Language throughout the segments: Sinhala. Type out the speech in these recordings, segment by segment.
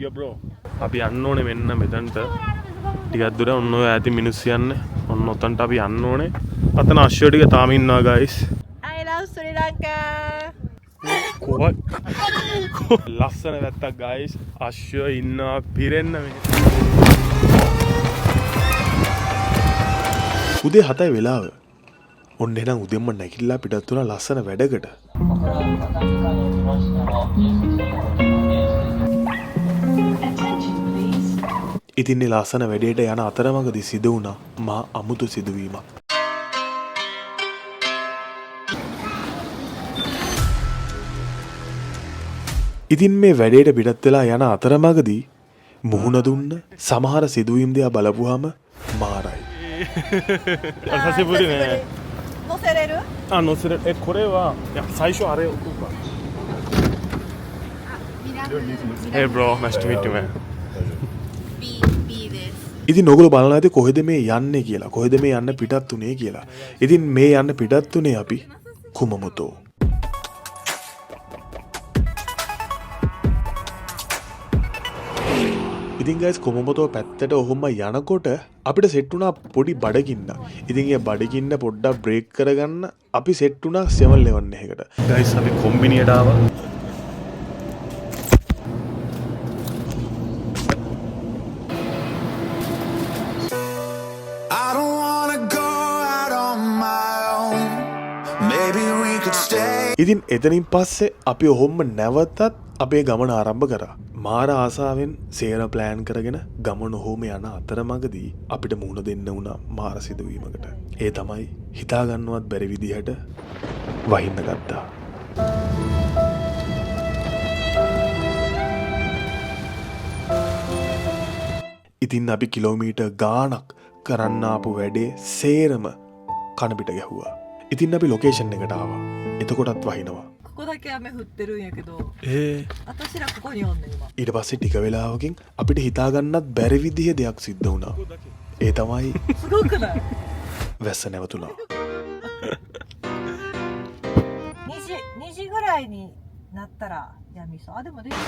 Yo bro. අපි යන්න ඕනේ මෙන්න මෙතනට. ටිකක් දුර ඔන්න ඔය ඈති මිනිස්සු යන්නේ. ඔන්න ඔතනට අපි යන්න ඕනේ. අතන අශ්වය ටික තාම ඉන්නවා guys. I love Sri Lanka. කොහොමද? ලස්සන වැත්තක් guys. අශ්වය ඉන්නවා පිරෙන්න මේ. උදේ 7යි වෙලාව. ඔන්න එහෙනම් උදෙන්ම නැගිටලා පිටත් වුණා ලස්සන වැඩකට. ඉතින් මේ ලස්සන වැඩේට යන අතරමඟදී සිදු වුණා මා අමුතු සිදුවීමක්. ඉතින් මේ වැඩේට පිටත් වෙලා යන අතරමඟදී මුහුණ දුන්න සමහර සිදුවීම් දිහා බලපුවාම මාරයි. 久しぶりね。乗せれる？あ、乗せれる。これは、いや、最初あれ置こうか。Hey bro, nice to meet you man. B です。ඉතින් ඔයගොල්ලෝ බලනවා ඇති කොහෙද මේ යන්නේ කියලා. කොහෙද මේ යන්න පිටත් උනේ කියලා. ඉතින් මේ යන්න පිටත් උනේ අපි කුමමොතෝ. ඉතින් guys කුමමොතෝ පැත්තට ඔහොම යනකොට අපිට සෙට් වුණා පොඩි බඩගින්න. ඉතින් ඒ බඩගින්න පොඩ්ඩක් බ්‍රේක් කරගන්න අපි සෙට් වුණා 711 එකකට. guys අපි කොම්බිනියට ආවා. ඉතින් එතනින් පස්සේ අපි ඔහොම නැවතත් අපේ ගමන ආරම්භ කරා. මාර ආසාවෙන් සේර ප්ලෑන් කරගෙන ගමන ඔහොම යන අතරමඟදී අපිට මුහුණ දෙන්න වුණා මාර සිදුවීමකට. ඒ තමයි හිතාගන්නවත් බැරි විදිහට වහින්න ගත්තා. ඉතින් අපි කිලෝමීටර් ගාණක් කරන්න ආපු වැඩේ සේරම කන පිට ගැහුවා. ඉතින් අපි ලොකේෂන් එකට ආවා. එතකොටත් වහිනවා. ここだけ雨降ってるんやけど。え私らここにおんねん今。 ඊට පස්සේ ටික වෙලාවකින් අපිට හිතාගන්නත් බැරි විදිහේ දෙයක් සිද්ධ වුණා. ඒ තමයි すごくない？ වැස්ස නැවතුණා. 2時ぐらいになったらやみそう。あでもできる。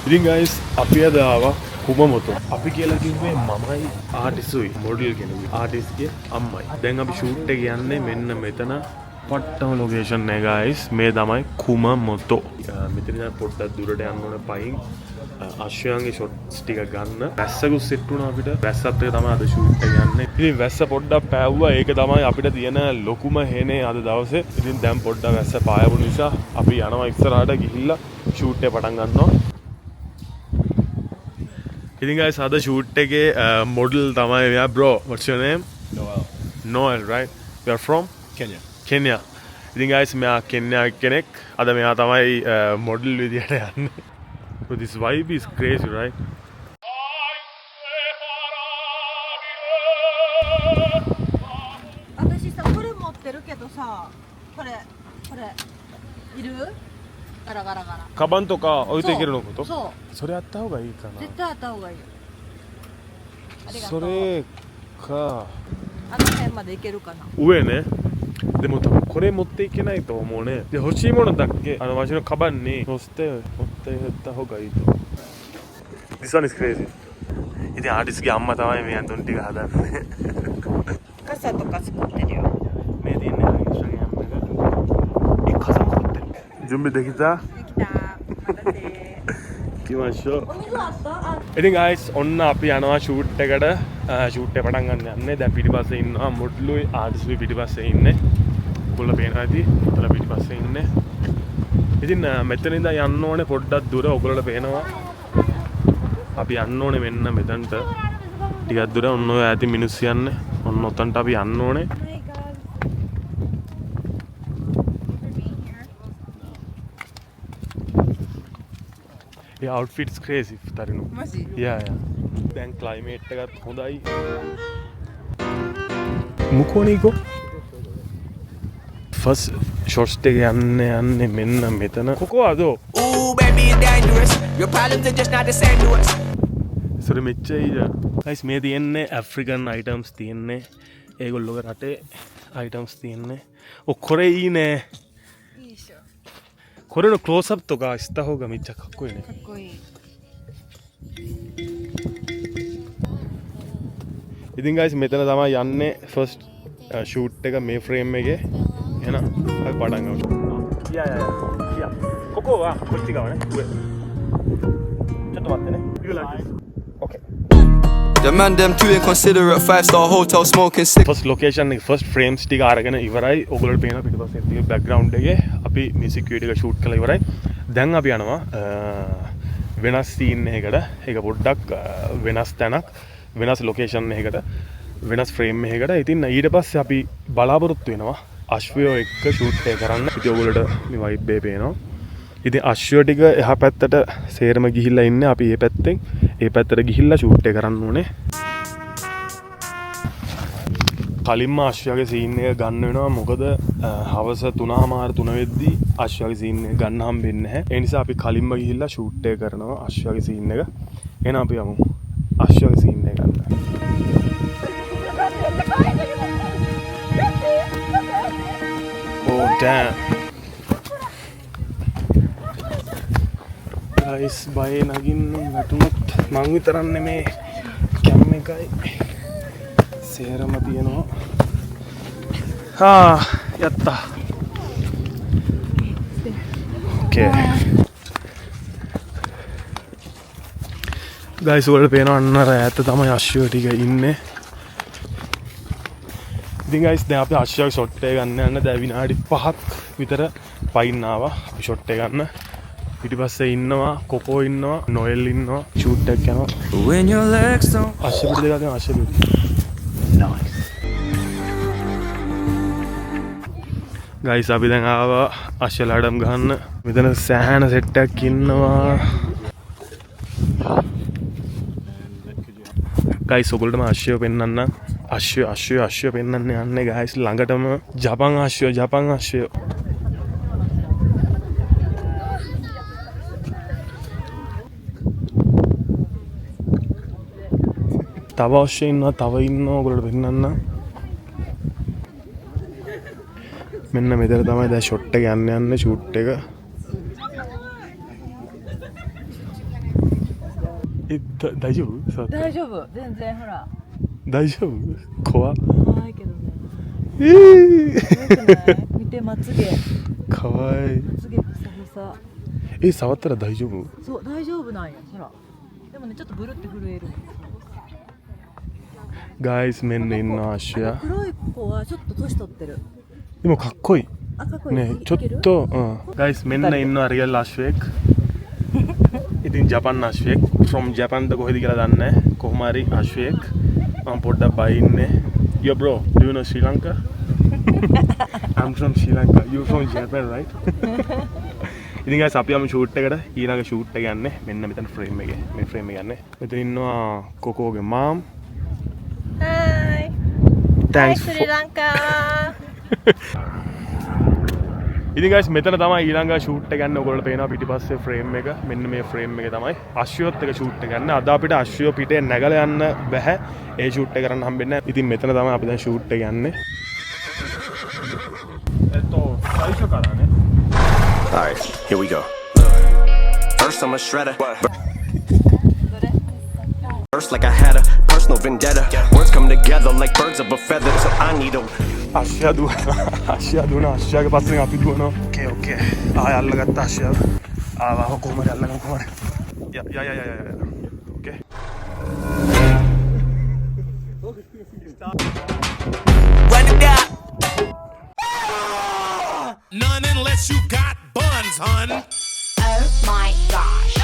ඉතින් guys අපි අද ආවා කුමමොතෝ. අපි කියලා කිව්වේ මමයි ආටිස්ුයි මොඩල් කෙනෙක්. ආටිස්ගේ අම්මයි. දැන් අපි ෂූට් එක යන්නේ මෙන්න මෙතන පට්ටම ලොකේෂන් එක guys. මේ තමයි කුමමොතෝ. මෙතන ඉඳන් පොඩ්ඩක් දුරට යන්න ඕන පයින් අශ්වයන්ගේ ෂොට්ස් ටික ගන්න. වැස්සකුත් සෙට් වුණා අපිට. වැස්සත් එක තමයි අද ෂූට් එක යන්නේ. ඉතින් වැස්ස පොඩ්ඩක් පෑවුවා. ඒක තමයි අපිට තියෙන ලොකුම හේනේ අද දවසේ. ඉතින් දැන් පොඩ්ඩක් වැස්ස පායපු නිසා අපි යනවා ඉස්සරහට ගිහිල්ලා ෂූට් එක පටන් ගන්නවා. ඉතින් guys අද ෂූට් එකේ මොඩල් තමයි මෙයා bro what's your name? Noel right? You are from? Kenya. ඉතින් guys මෙයා කෙන්යා කෙනෙක්. අද මෙයා තමයි මොඩල් විදියට යන්නේ. So this vibe is crazy right? 私さこれ持ってるけどさこれいる？ガラガラガラ。カバンとか置いていけるのこと？そう。それあった方がいいかな。絶対あった方がいいよ。ありがとう。それかあの辺まで行けるかな。上ね。でも多分これ持っていけないと思うね。で欲しいものだけわしのカバンに乗せて持っていった方がいいと。This one is crazy. ඉතින් ආටිස්ගේ අම්මා තමයි මේ අඳුන් ටික හදන්නේ. 傘とか作ってるよ。 මේ දින්නේ ඉන්ස්ටාග්‍රෑම් එක. ඒ කසම කරってる.準備できた? できた。待たせ。 行きましょう. お水あった？あ。 ඉතින් guys ඔන්න අපි යනවා ෂූට් එකට. ෂූට් එක පටන් ගන්න යන්නේ. දැන් පිටිපස්සේ ඉන්නවා මොඩ්ලුයි ආටිස්ුයි පිටිපස්සේ ඉන්නේ. කොල්ල පේනවා ඇති. ඔතන පිටිපස්සේ ඉන්නේ. ඉතින් මෙතන ඉඳන් යන්න ඕනේ පොඩ්ඩක් දුර. ඔයගොල්ලෝ පේනවා. අපි යන්න ඕනේ මෙන්න මෙතනට. ටිකක් දුර ඔන්න ඔය ඈති මිනිස්සු යන්නේ. ඔන්න ඔතනට අපි යන්න ඕනේ. Yeah, outfit's crazy, Tarinu. Maji? Yeah. Then climate එකත් හොඳයි. මුකෝනිකෝ. First shots එක යන්නේ මෙන්න මෙතන. කොකෝ අදෝ? Ooh, baby, you're dangerous. Your problems are just not the same to us. ඉස්සර මෙච්චරයි ගයිස් මේ තියෙන්නේ ඇෆ්‍රිකන් අයිටම්ස් තියෙන්නේ ඒගොල්ලෝගේ රටේ අයිටම්ස් තියෙන්නේ කොරෙයිනේ කොරේのクローズアップとかした方がめっちゃかっこいいねかっこいい ඉතින් ගයිස් මෙතන තමයි යන්නේ ෆස්ට් ෂූට් එක මේ ෆ්‍රේම් එකේ එහෙනම් අපි පටන් ගමු යා කොකෝ වා කොච්චි ගාවනේ උවේちょっと待ってね you like this okay The man them too inconsiderate 5-star hotel smoking sick first location එක ෆස්ට් ෆ්‍රේම්ස් ටික අරගෙන ඉවරයි ඔයගොල්ලෝ පේනවා පිටපස්සේ තියෙන බෑග්ග්‍රවුන්ඩ් එකේ අපි මියුසික් වීඩියෝ එක ෂූට් කරලා ඉවරයි දැන් අපි යනවා වෙනස් සීන් එකකට ඒක පොඩ්ඩක් වෙනස් තැනක් වෙනස් ලොකේෂන් එකකට වෙනස් ෆ්‍රේම් එකකට ඉතින් ඊට පස්සේ අපි බලාපොරොත්තු වෙනවා අශ්වයෝ එක්ක ෂූට් එක කරන්න ඉතින් ඔයගොල්ලෝට මේ වයිබ් එක පේනවා ඉතින් අශ්වයෝ ටික එහා පැත්තට සේරම ගිහිල්ලා ඉන්නේ අපි මේ පැත්තෙන් ඒ පැත්තට ගිහිල්ලා ෂූට් එක කරන්න ඕනේ කලින්ම අශ්වයාගේ සීන් එක ගන්න වෙනවා මොකද හවස 3:00 වෙද්දී අශ්වයාගේ සීන් එක ගන්න හම්බෙන්නේ නැහැ ඒ නිසා අපි කලින්ම ගිහිල්ලා ෂූට් එක කරනවා අශ්වයාගේ සීන් එක එහෙනම් අපි යමු අශ්වයාගේ සීන් එක ගන්න Oh damn guys බය නගින්න වැටුනොත් මං විතරක් නෙමේ කැම් එකයි සේරම තියෙනවා යත්තා okay guys ඔයාලට පේනවා අන්න ඈත තමයි අශ්වය ටික ඉන්නේ ඉතින් guys දැන් අපි අශ්වයාගේ ෂොට් එක ගන්න යන දැන් විනාඩි 5ක් විතර පයින් ආවා අපි ෂොට් එක ගන්න පිටිපස්සේ ඉන්නවා කොකෝ ඉන්නවා නොෙල් ඉන්නවා ෂූට් එකක් යනවා when your legs don't අශ්ව පිට දෙකක් තියෙනවා අශ්ව පිට nice guys අපි දැන් ආවා අශ්වලාඩම් ගහන්න මෙතන සෑහන සෙට් එකක් ඉන්නවා guys ඔයගොල්ලෝම අශ්වය පෙන්නන්න අශ්වය පෙන්නන්න යන්නේ guys ළඟටම ජපන් අශ්වය තව අශ්වය ඉන්නවා තව ඉන්නවා ඔයගොල්ලෝට පෙන්නන්න මෙන්න මෙතන තමයි දැන් ෂොට් එක යන්නේ ෂූට් එක大丈夫大丈夫全然ほら大丈夫怖可愛いけどね見てまつげかわいいまつげふさふさ触ったら大丈夫そう大丈夫なんよほらでもねちょっとブルって震えるガイスメンねんな足や黒い子はちょっと年取ってるでもかっこいいあかっこいいねちょっとガイスメンねんなරියල් අශ්වයෙක් ඉතින් ජපන් අශ්වයෙක් from Japan ද කොහෙද කියලා දන්නේ නැහැ කොහොම හරි අශ්වයෙක් මම පොඩ්ඩක් බයින්නේ yo bro do you know Sri Lanka I'm from Sri Lanka you from Japan right ඉතින් guys අපි යමු ෂූට් එකට ඊළඟ ෂූට් එක යන්නේ මෙන්න මෙතන ෆ්‍රේම් එකේ මේ ෆ්‍රේම් එක යන්නේ මෙතන ඉන්නවා කොකෝගේ mom Hi thanks Sri Lanka ඉතින් guys මෙතන තමයි ඊළඟ ෂූට් එක ගන්න ඔයගොල්ලෝ පේනවා පිටිපස්සේ ෆ්‍රේම් එක මෙන්න මේ ෆ්‍රේම් එක තමයි අශ්වයොත් එක ෂූට් එක ගන්න අද අපිට අශ්වයෝ පිටේ නැගලා යන්න බෑ ඒ ෂූට් එක කරන්න හම්බෙන්නේ නැහැ ඉතින් මෙතන තමයි අපි දැන් ෂූට් එක යන්නේ සයිෂ කරානේ Alright, here we go. First I'm a shredder. First like I had a personal vendetta. Words come together like birds of a feather. So I need a අශ්වයා දුවනවා අශ්වයාගේ පස්සෙන් අපි දුවනවා ඕකේ ආය අල්ලගත්ත අශ්වයා ආවා කොහමද අල්ලගන්න කොහමද යා ඕකේ Run it down. None unless you got buns, hun. Oh my gosh.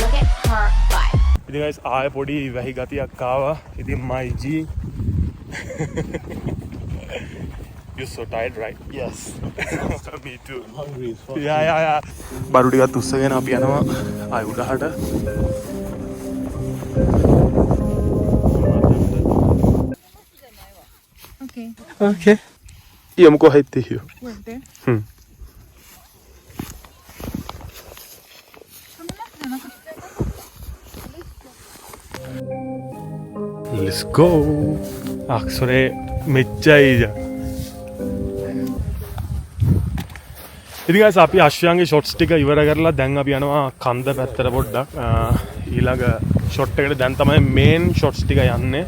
Look at her butt. ඉතින් guys ආය පොඩි වැහි ගතියක් ආවා ඉතින් my G You're so tired, right? Yes. Me too. Hungry as fuck. Yeah. බරු ටිකක් උස්සගෙන අපි යනවා ආය උඩහට. Okay. Íamos correr tio. let's go අක්ෂරේ මෙච්චයි ඉතින් guys අපි අශ්වයන්ගේ shots ටික ඉවර කරලා දැන් අපි යනවා කන්ද පැත්තට පොඩ්ඩක් ඊළඟ shot එකට දැන් තමයි main shots ටික යන්නේ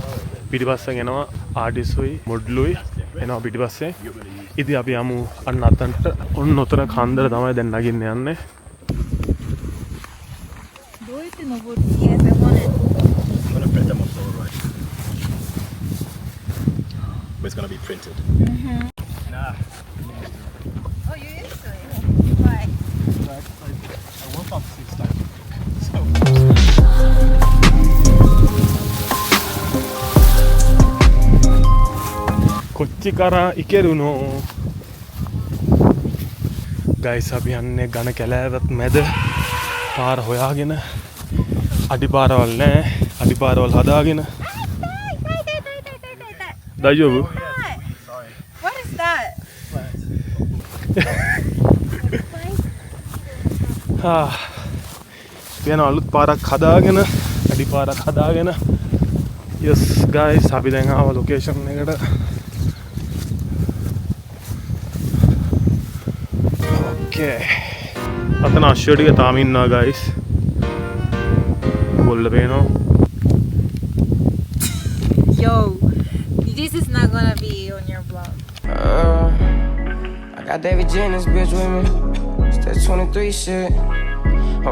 පිටිපස්සෙන් එනවා ආටිස්ුයි මොඩ්ලුයි එනවා පිටිපස්සේ ඉතින් අපි යමු අන්න අතන්ට ඔන්න උතර කන්දර තමයි දැන් නගින්න යන්නේ どうやって登る? Yes, I want it. I'm gonna print them off the right. But it's gonna be printed. Nah. Oh, you used to it? Why? I woke up 6 times. So. කොච්චි කරා ඉකෙරුණෝ ගයිස් අපි යන්නේ ඝන කැලෑවත් මැද පාර හොයාගෙන අඩිපාරවල් නැහැ අඩිපාරවල් හදාගෙන දයෝබු What is that? යන අලුත් පාරක් හදාගෙන අඩිපාරක් හදාගෙන yes guys අපි දැන් ආව ලොකේෂන් එකට okay අතන අශ්වය ටික තාම ඉන්නවා guys බොල්ල පේනවා Yo, this is not gonna be on your blog. I got David J in this bitch with me. It's that 23 shit.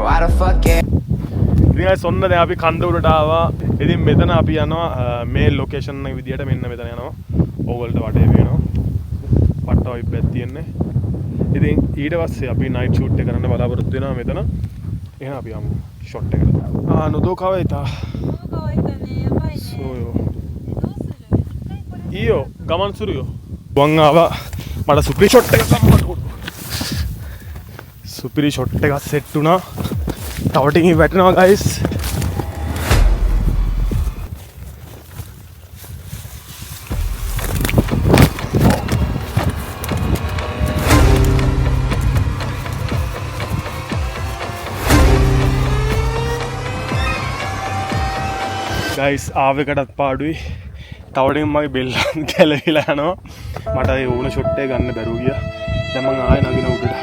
Why the fuck it? ඉතින් guys ඔන්න දැන් අපි කන්ද උඩට ආවා. ඉතින් මෙතන අපි යනවා මේ ලොකේෂන් එක විදියට මෙන්න මෙතන යනවා. ඕගොල්ලෝ වටේ පේනවා. පට්ට වයිබ් එකක් තියෙන්නේ. ඉතින් ඊට පස්සේ අපි නයිට් ෂූට් එක කරන්න බලාපොරොත්තු වෙනවා මෙතන. එහෙනම් අපි යමු ෂොට් එකට. නොදෝකවයිතා. සෝයෝ. ඊයෝ ගමන් සුරියෝ. වන් ආවා. මට සුපිරි ෂොට් එකක් ගන්න. සුපිරි ෂොට් එකක් සෙට් වුණා. තව ටිකකින් වැටෙනවා guys. guys ආවෙකටත් පාඩුයි තව ටිකක් මගේ බෙල්ල ගැලවිලා යනවා මට ඒ ඕන ෂොට් එක ගන්න බැරුව ගියා දැන් මම ආයෙ නගින උඩට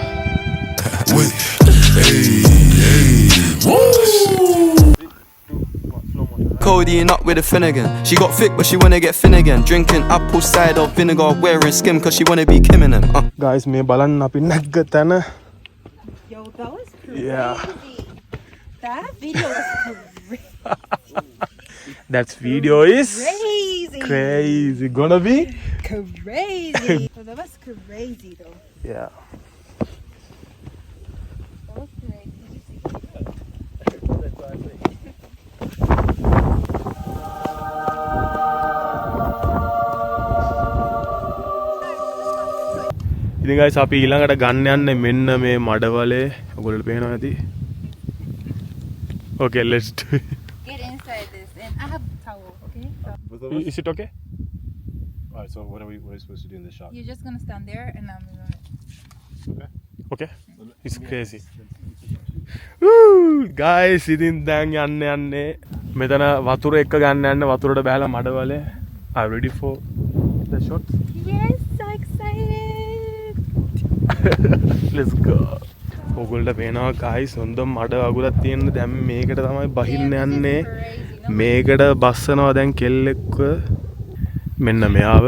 Codeine up with a Finnegan. She got thick but she wanna get thin again. Drinking apple cider vinegar, wearing skim cause she wanna be Kim in them. guys මේ බලන්න අපි නැග්ග තැන Yo, that was crazy. yeah That video was crazy. that video is crazy gonna be Crazy. So that was crazy though. yeah That was crazy. ඉතින් guys අපි ඊළඟට ගන්න යන්නේ මෙන්න මේ මඩවලේ ඔයගොල්ලෝ පේනවා ඇති okay let's do it Get inside this and I have a towel, okay? is it okay Alright, so what are we supposed to do in this shot? You're just gonna stand there and I'm gonna okay it's crazy woo guys ඉතින් දැන් යන්නේ මෙතන වතුර එක ගන්න යන්න වතුරට බහලා Madawala are you ready for the shot Yes, so excited. let's go ඔයගොල්ලෝ පේනවා guys හොඳ මඩ වගුරක් තියෙන දැන් මේකට තමයි බහින්න යන්නේ මේකට බස්සනවා දැන් කෙල්ලෙක්ව මෙන්න මෙයාව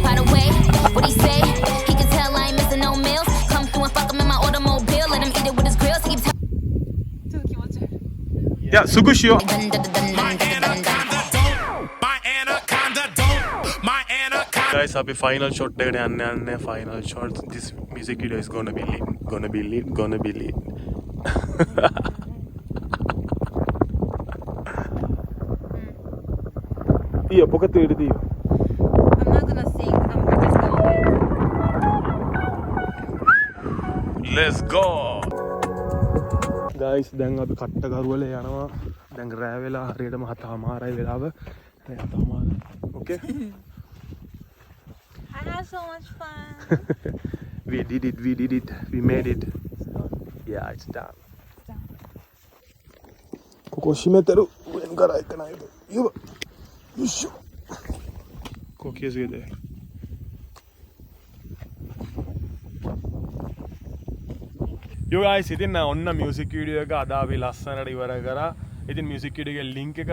By the way, what he say? He can tell I ain't missing no meals. Come through and fuck him in my automobile. Let him eat it with his grills. He keep yeah sugushio My anaconda don't. My anaconda. guys අපි final shot එකට යන්නේ final shot this music video is gonna be lit Io poco te dio I'm not gonna sing. We're just gonna let's go guys දැන් අපි කට්ට කරුවල යනවා දැන් රෑ වෙලා හරියටම 7:00 වෙලාව රෑ 7:00 okay I had so much fun. we did it we made it yeah it's done ここ閉めてる。上から行かないと。よば。よいしょ。こう気をつけて。Yo guys, ඉතින් ඔන්න මියුසික් වීඩියෝ එක අද අපි ලස්සනට ඉවර කරා. ඉතින් මියුසික් වීඩියෝ එකේ link එක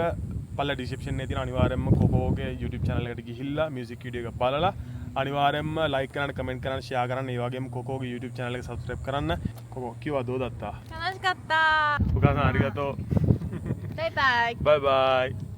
පල්ලා description එකේ තියෙන අනිවාර්යයෙන්ම කොකෝගේ YouTube channel එකට ගිහිල්ලා මියුසික් වීඩියෝ එක බලලා අනිවාර්යයෙන්ම like කරන්න, comment කරන්න, share කරන්න, ඒ වගේම කොකෝගේ YouTube channel එක subscribe කරන්න. කොකෝ කිව්වා දෝ දත්තා. 楽しかった。 お母さんありがとう。バイバイ。 Bye bye.